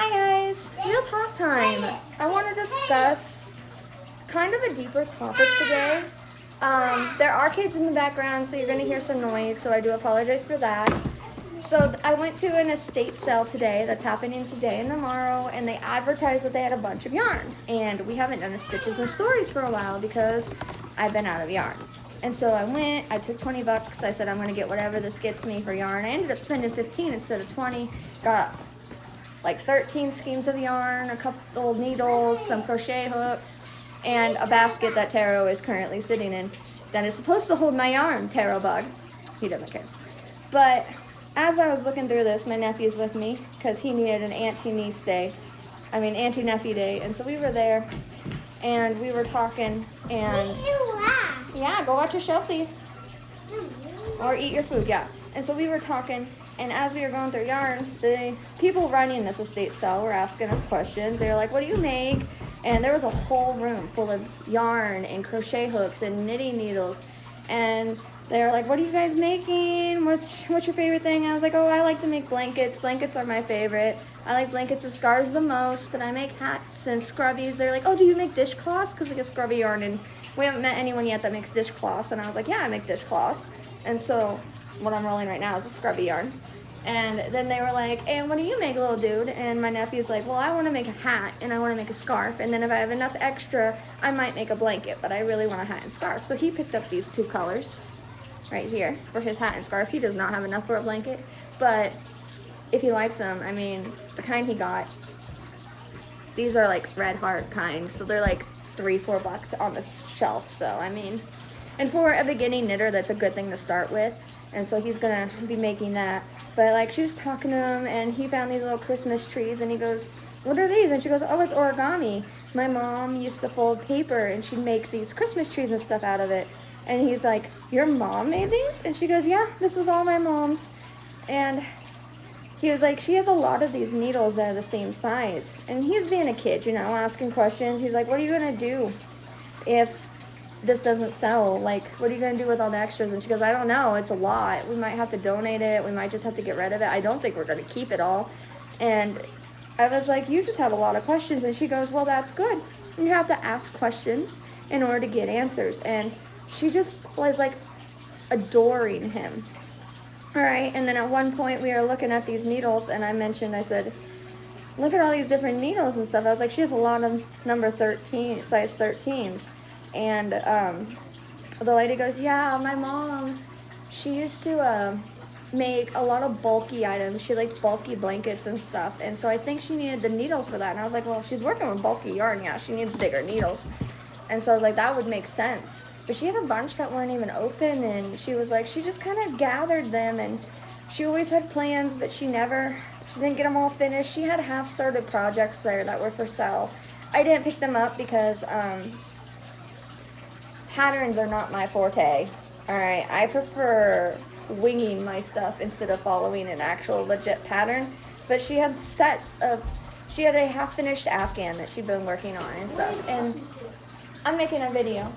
Hi guys, real talk time. I want to discuss kind of a deeper topic today. There are kids in the background, so you're going to hear some noise, so I do apologize for that. So I went to an estate sale today that's happening today and tomorrow, and they advertised that they had a bunch of yarn. And we haven't done a Stitches and Stories for a while because I've been out of yarn. And so I went, I took 20 bucks, I said I'm going to get whatever this gets me for yarn. I ended up spending 15 instead of 20, got like 13 schemes of yarn, a couple needles, some crochet hooks, and a basket that Taro is currently sitting in that is supposed to hold my yarn, Taro Bug. He doesn't care. But as I was looking through this, my nephew's with me because he needed an auntie-nephew day, and so we were there, and we were talking, and yeah, go watch your show, please. Or eat your food, yeah. And so we were talking, and as we were going through yarn, the people running this estate sale were asking us questions. They were like, what do you make? And there was a whole room full of yarn and crochet hooks and knitting needles. And they were like, what are you guys making? What's your favorite thing? And I was like, oh, I like to make blankets. Blankets are my favorite. I like blankets and scarves the most, but I make hats and scrubbies. They're like, oh, do you make dishcloths? Because we get scrubby yarn, and we haven't met anyone yet that makes dishcloths. And I was like, yeah, I make dishcloths. And so what I'm rolling right now is a scrubby yarn. And then they were like, and what do you make, little dude? And my nephew's like, well, I want to make a hat, and I want to make a scarf, and then if I have enough extra, I might make a blanket, but I really want a hat and scarf. So he picked up these two colors right here for his hat and scarf. He does not have enough for a blanket, but if he likes them, I mean, the kind he got, these are like red heart kind, so they're like $3-4 on the shelf. So I mean, and for a beginning knitter, that's a good thing to start with. And so he's gonna be making that. But like, she was talking to him, and he found these little Christmas trees, and he goes, what are these? And she goes, oh, it's origami. My mom used to fold paper, and she'd make these Christmas trees and stuff out of it. And he's like, your mom made these? And she goes, yeah, this was all my mom's. And he was like, she has a lot of these needles that are the same size. And he's being a kid, you know, asking questions. He's like, what are you gonna do if this doesn't sell? Like, what are you gonna do with all the extras? And she goes, I don't know, it's a lot. We might have to donate it, we might just have to get rid of it. I don't think we're gonna keep it all. And I was like, you just have a lot of questions. And she goes, well, that's good. You have to ask questions in order to get answers. And she just was like adoring him. All right, and then at one point we were looking at these needles, and I said, look at all these different needles and stuff. I was like, she has a lot of number 13, size 13s. And the lady goes, yeah, my mom, she used to make a lot of bulky items. She liked bulky blankets and stuff. And so I think she needed the needles for that. And I was like, well, if she's working with bulky yarn, yeah, she needs bigger needles. And so I was like, that would make sense. But she had a bunch that weren't even open. And she was like, she just kind of gathered them. And she always had plans, but she didn't get them all finished. She had half-started projects there that were for sale. I didn't pick them up because patterns are not my forte. Alright, I prefer winging my stuff instead of following an actual legit pattern. But she had she had a half-finished Afghan that she'd been working on and stuff. And I'm making a video.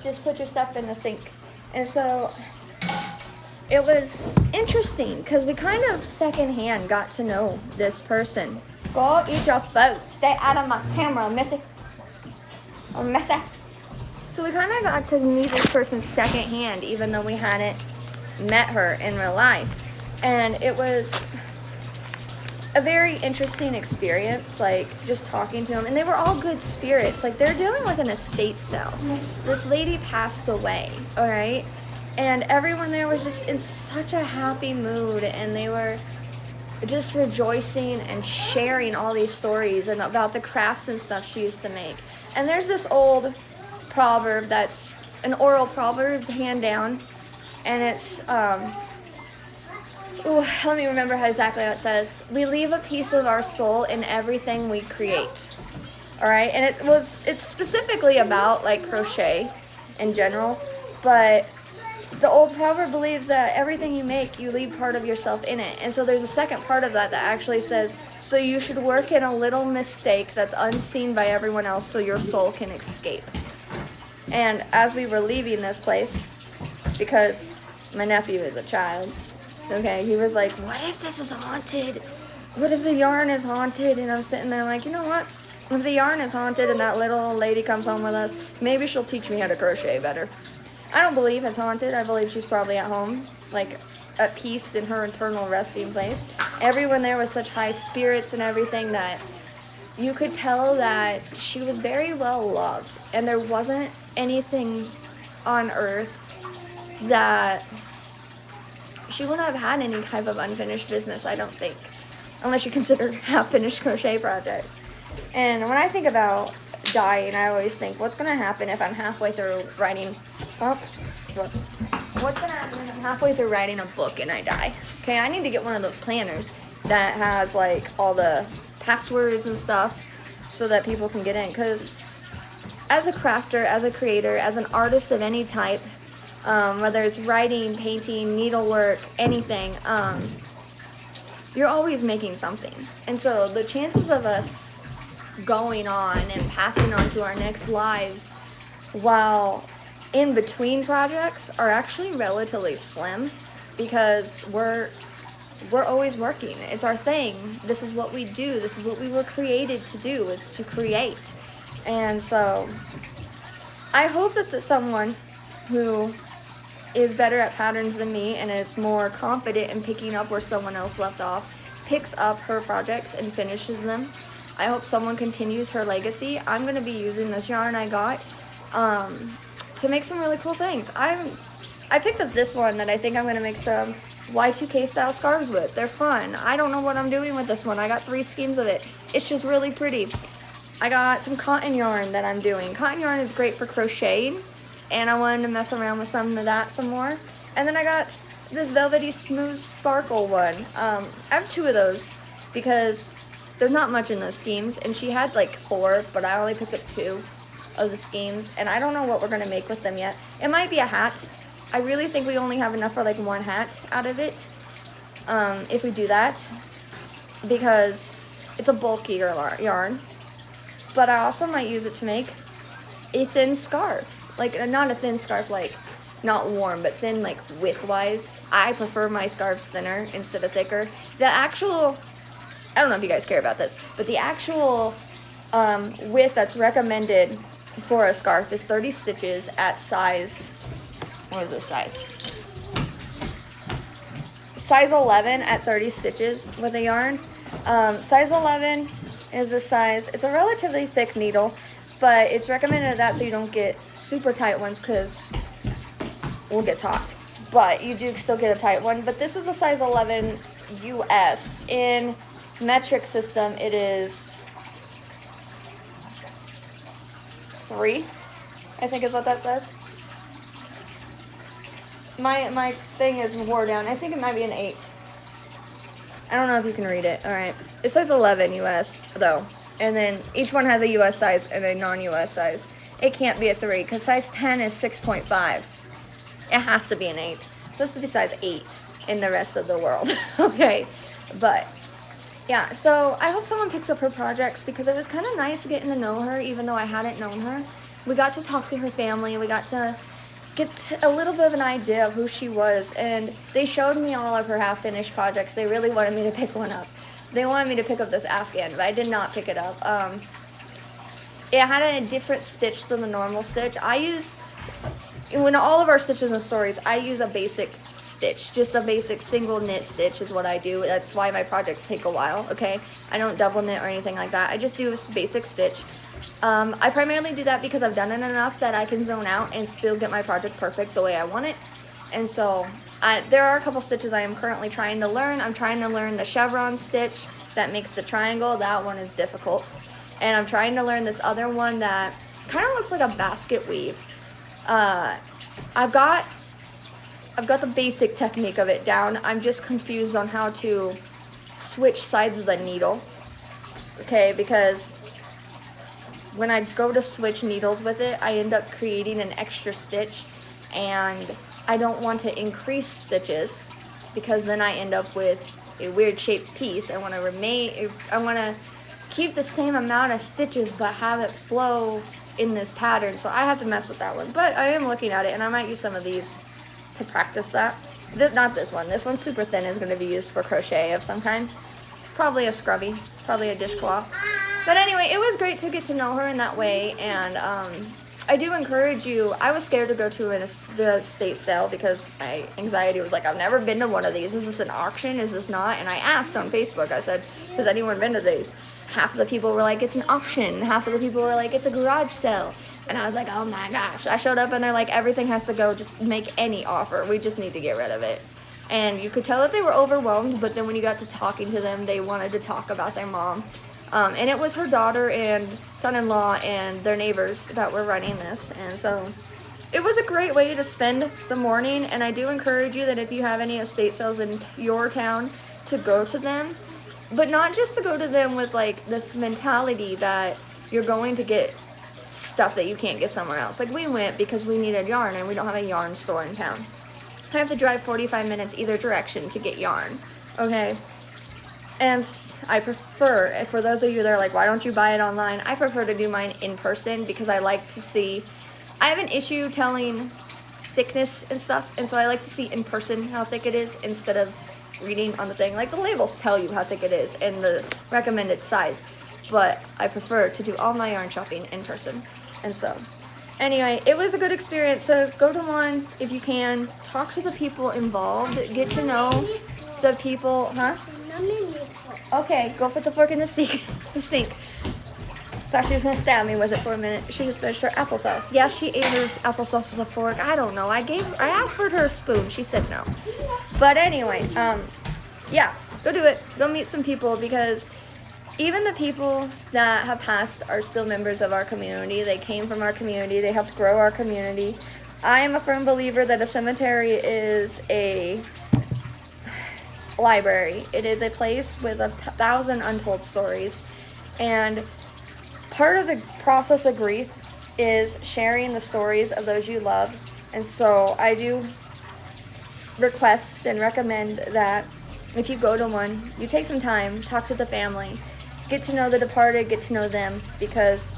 Just put your stuff in the sink. And so it was interesting because we kind of secondhand got to know this person. Go eat your food. Stay out of my camera, missy. Oh, missy. So we kind of got to meet this person secondhand, even though we hadn't met her in real life. And it was a very interesting experience, like just talking to them. And they were all good spirits. Like, they're dealing with an estate sale. This lady passed away, all right? And everyone there was just in such a happy mood, and they were just rejoicing and sharing all these stories and about the crafts and stuff she used to make. And there's this old proverb that's an oral proverb hand down, and it's let me remember exactly how it says. We leave a piece of our soul in everything we create. All right, and it's specifically about like crochet in general, but the old proverb believes that everything you make, you leave part of yourself in it. And so there's a second part of that actually says, so you should work in a little mistake that's unseen by everyone else so your soul can escape. And as we were leaving this place, because my nephew is a child, okay, he was like, what if this is haunted? what if the yarn is haunted? And I'm sitting there like, you know what? If the yarn is haunted and that little old lady comes home with us, maybe she'll teach me how to crochet better. I don't believe it's haunted. I believe she's probably at home, like at peace in her eternal resting place. Everyone there was such high spirits and everything that you could tell that she was very well loved. And there wasn't anything on earth that she wouldn't have had any type of unfinished business, I don't think. Unless you consider half-finished crochet projects. And when I think about dying, I always think, what's going to happen if I'm halfway through writing... What's going to happen if I'm halfway through writing a book and I die? Okay, I need to get one of those planners that has, like, all the passwords and stuff so that people can get in. Because as a crafter, as a creator, as an artist of any type, whether it's writing, painting, needlework, anything, you're always making something. And so the chances of us going on and passing on to our next lives while in between projects are actually relatively slim, because we're always working. It's our thing. This is what we do. This is what we were created to do, is to create. And so I hope that someone who is better at patterns than me and is more confident in picking up where someone else left off picks up her projects and finishes them. I hope someone continues her legacy. I'm going to be using this yarn I got to make some really cool things. I picked up this one that I think I'm going to make some Y2K style scarves with. They're fun. I don't know what I'm doing with this one. I got 3 schemes of it. It's just really pretty. I got some cotton yarn that I'm doing. Cotton yarn is great for crocheting, and I wanted to mess around with some of that some more. And then I got this velvety smooth sparkle one. I have 2 of those because there's not much in those schemes, and she had like 4, but I only picked up 2 of the schemes, and I don't know what we're gonna make with them yet. It might be a hat. I really think we only have enough for like 1 hat out of it, if we do that, because it's a bulkier yarn. But I also might use it to make a thin scarf. Like, not a thin scarf, like, not warm, but thin, like, width-wise. I prefer my scarves thinner instead of thicker. The actual, I don't know if you guys care about this, but the actual width that's recommended for a scarf is 30 stitches at size, what is this size? Size 11 at 30 stitches with a yarn. Size 11 is a size, it's a relatively thick needle, but it's recommended that so you don't get super tight ones, because we'll get hot. But you do still get a tight one. But this is a size 11 US. In metric system, it is 3, I think is what that says. My thing is wore down. I think it might be an 8. I don't know if you can read it. All right. It says 11 US, though. And then each one has a US size and a non-US size. It can't be a 3, because size 10 is 6.5. It has to be an 8. So this would be size 8 in the rest of the world. Okay. But, yeah. So I hope someone picks up her projects, because it was kind of nice getting to know her, even though I hadn't known her. We got to talk to her family. We got to get a little bit of an idea of who she was, and they showed me all of her half-finished projects. They really wanted me to pick one up. They wanted me to pick up this Afghan, but I did not pick it up. It had a different stitch than the normal stitch. When all of our stitches and stories, I use a basic stitch, just a basic single knit stitch is what I do. That's why my projects take a while, okay? I don't double knit or anything like that. I just do a basic stitch. I primarily do that because I've done it enough that I can zone out and still get my project perfect the way I want it. And so there are a couple stitches I am currently trying to learn. I'm trying to learn the chevron stitch that makes the triangle. That one is difficult. And I'm trying to learn this other one that kind of looks like a basket weave. I've got the basic technique of it down. I'm just confused on how to switch sides of the needle. Okay, because when I go to switch needles with it, I end up creating an extra stitch, and I don't want to increase stitches, because then I end up with a weird shaped piece. I want to keep the same amount of stitches but have it flow in this pattern, so I have to mess with that one. But I am looking at it, and I might use some of these to practice that. Not this one. This one's super thin, is going to be used for crochet of some kind. probably a scrubby, probably a dishcloth. But anyway, it was great to get to know her in that way, and I do encourage you. I was scared to go to the estate sale because my anxiety was like, I've never been to one of these. Is this an auction? Is this not? And I asked on Facebook, I said, has anyone been to these? Half of the people were like, it's an auction. Half of the people were like, it's a garage sale. And I was like, oh my gosh. I showed up and they're like, everything has to go. Just make any offer. We just need to get rid of it. And you could tell that they were overwhelmed, but then when you got to talking to them, they wanted to talk about their mom. And it was her daughter and son-in-law and their neighbors that were running this. And so it was a great way to spend the morning. And I do encourage you that if you have any estate sales in your town, to go to them. But not just to go to them with like this mentality that you're going to get stuff that you can't get somewhere else. Like we went because we needed yarn and we don't have a yarn store in town. I have to drive 45 minutes either direction to get yarn. Okay? And I prefer, for those of you that are like, why don't you buy it online? I prefer to do mine in person because I like to see, I have an issue telling thickness and stuff, and so I like to see in person how thick it is instead of reading on the thing. Like the labels tell you how thick it is and the recommended size, but I prefer to do all my yarn shopping in person. And so, anyway, it was a good experience. So go to one if you can, talk to the people involved, get to know the people, huh? Okay, go put the fork in the sink. Thought she was gonna stab me with it for a minute. She just finished her applesauce. Yeah, she ate her applesauce with a fork. I don't know. I offered her a spoon. She said no. But anyway, yeah, go do it. Go meet some people because even the people that have passed are still members of our community. They came from our community. They helped grow our community. I am a firm believer that a cemetery is a library. It is a place with 1,000 untold stories, and part of the process of grief is sharing the stories of those you love. And so I do request and recommend that if you go to one, you take some time, talk to the family, get to know the departed, get to know them, because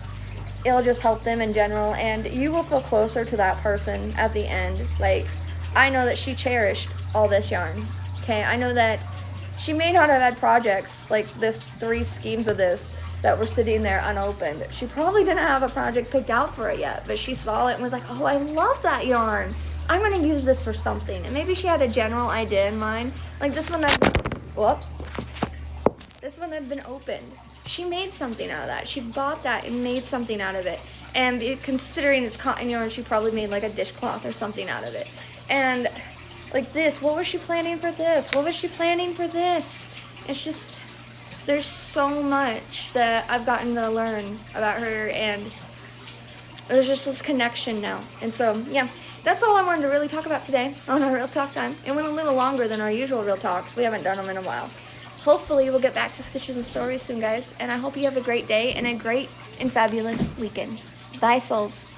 it'll just help them in general, and you will feel closer to that person at the end. Like, I know that she cherished all this yarn. Okay, I know that she may not have had projects like this, 3 schemes of this that were sitting there unopened. She probably didn't have a project picked out for it yet, but she saw it and was like, oh, I love that yarn. I'm gonna use this for something. And maybe she had a general idea in mind. Like this one this one had been opened. She made something out of that. She bought that and made something out of it. And considering it's cotton yarn, she probably made like a dishcloth or something out of it. And like this, what was she planning for this? What was she planning for this? It's just, there's so much that I've gotten to learn about her, and there's just this connection now. And so, yeah, that's all I wanted to really talk about today on our Real Talk time. It went a little longer than our usual Real Talks. We haven't done them in a while. Hopefully, we'll get back to Stitches and Stories soon, guys. And I hope you have a great day and a great and fabulous weekend. Bye, souls.